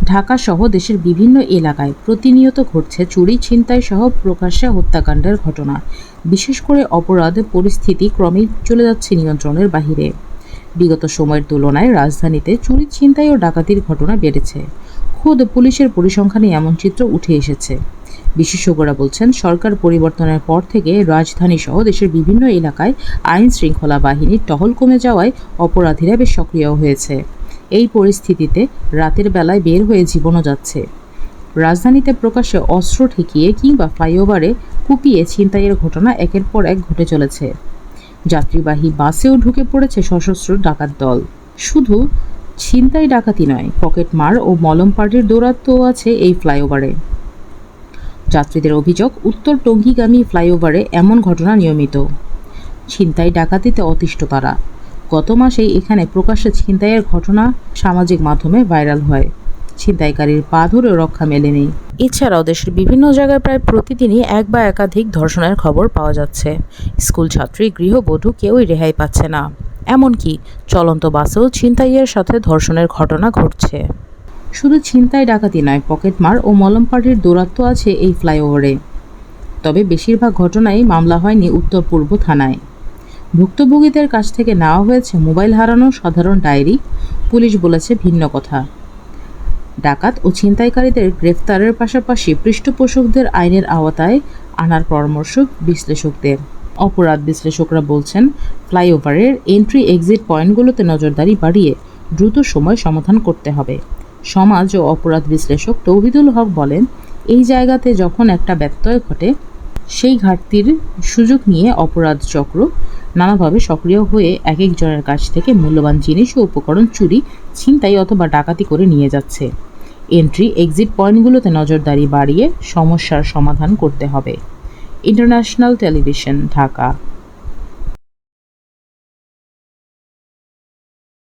ঢাকা সহ দেশের বিভিন্ন এলাকায় প্রতিনিয়ত ঘটছে চুরি, ছিনতাই সহ প্রকাশ্যে হত্যাকাণ্ডের ঘটনা। বিশেষ করে অপরাধ পরিস্থিতি ক্রমেই চলে যাচ্ছে নিয়ন্ত্রণের বাহিরে। বিগত সময়ের তুলনায় রাজধানীতে চুরি, ছিনতাই ও ডাকাতির ঘটনা বেড়েছে। খোদ পুলিশের পরিসংখ্যানে এমন চিত্র উঠে এসেছে। বিশেষজ্ঞরা বলছেন, সরকার পরিবর্তনের পর থেকে রাজধানী সহ দেশের বিভিন্ন এলাকায় আইন শৃঙ্খলা বাহিনীর টহল কমে যাওয়ায় অপরাধীরা বেশ সক্রিয় হয়েছে। এই পরিস্থিতিতে রাতের বেলায় বের হয়ে জীবনও যাচ্ছে। রাজধানীতে প্রকাশ্যে অস্ত্র ঠেকিয়ে কিংবা ফ্লাইওভারে কুপিয়ে ছিনতাইয়ের ঘটনা একের পর এক ঘটে চলেছে। যাত্রীবাহী বাসেও ঢুকে পড়েছে সশস্ত্র ডাকাত দল। শুধু ছিনতাই ডাকাতি নয়, পকেটমার ও মলম পার্টির দৌরাত্ম্যও আছে এই ফ্লাইওভারে। যাত্রীদের অভিযোগ, উত্তর টঙ্গীগামী ফ্লাইওভারে এমন ঘটনা নিয়মিত। ছিনতাই ডাকাতিতে অতিষ্ঠ তারা। গত মাসেই এখানে প্রকাশ্যে ছিনতাইয়ের ঘটনা সামাজিক মাধ্যমে ভাইরাল হয়। ছিনতাইকারীর পা ধরে রক্ষা মেলেনি। এছাড়াও দেশের বিভিন্ন জায়গায় প্রায় প্রতিদিনই এক বা একাধিক ধর্ষণের খবর পাওয়া যাচ্ছে। স্কুল ছাত্রী, গৃহবধূ কেউই রেহাই পাচ্ছে না। এমনকি চলন্ত বাসেও ছিনতাইয়ের সাথে ধর্ষণের ঘটনা ঘটছে। শুধু ছিনতাই ডাকাতি নয়, পকেটমার ও মলম পার্টির দৌরাত্ম্য আছে এই ফ্লাইওভারে। তবে বেশিরভাগ ঘটনাই মামলা হয়নি উত্তর পূর্ব থানায়। ভুক্তভোগীদের কাছ থেকে নেওয়া হয়েছে মোবাইল হারানো সাধারণ ডায়েরি। পুলিশ বলেছে ভিন্ন কথা। ডাকাত ও ছিনতাইকারীদের গ্রেফতারের পাশাপাশি পৃষ্ঠপোষকদের আইনের আওতায় আনার পরামর্শ বিশ্লেষকদের। অপরাধ বিশ্লেষকরা বলছেন, ফ্লাইওভারের এন্ট্রি এক্সিট পয়েন্টগুলোতে নজরদারি বাড়িয়ে দ্রুত সময় সমাধান করতে হবে। সমাজ ও অপরাধ বিশ্লেষক তৌহিদুল হক বলেন, এই জায়গাতে যখন একটা ব্যত্যয় ঘটে, সেই ঘাটতির সুযোগ নিয়ে অপরাধ চক্র নানাভাবে সক্রিয় হয়ে এক একজনের কাছ থেকে মূল্যবান জিনিস ও উপকরণ চুরি, ছিনতাই অথবা ডাকাতি করে নিয়ে যাচ্ছে। এন্ট্রি এক্সিট পয়েন্টগুলোতে নজরদারি বাড়িয়ে সমস্যার সমাধান করতে হবে। International television, Dhaka.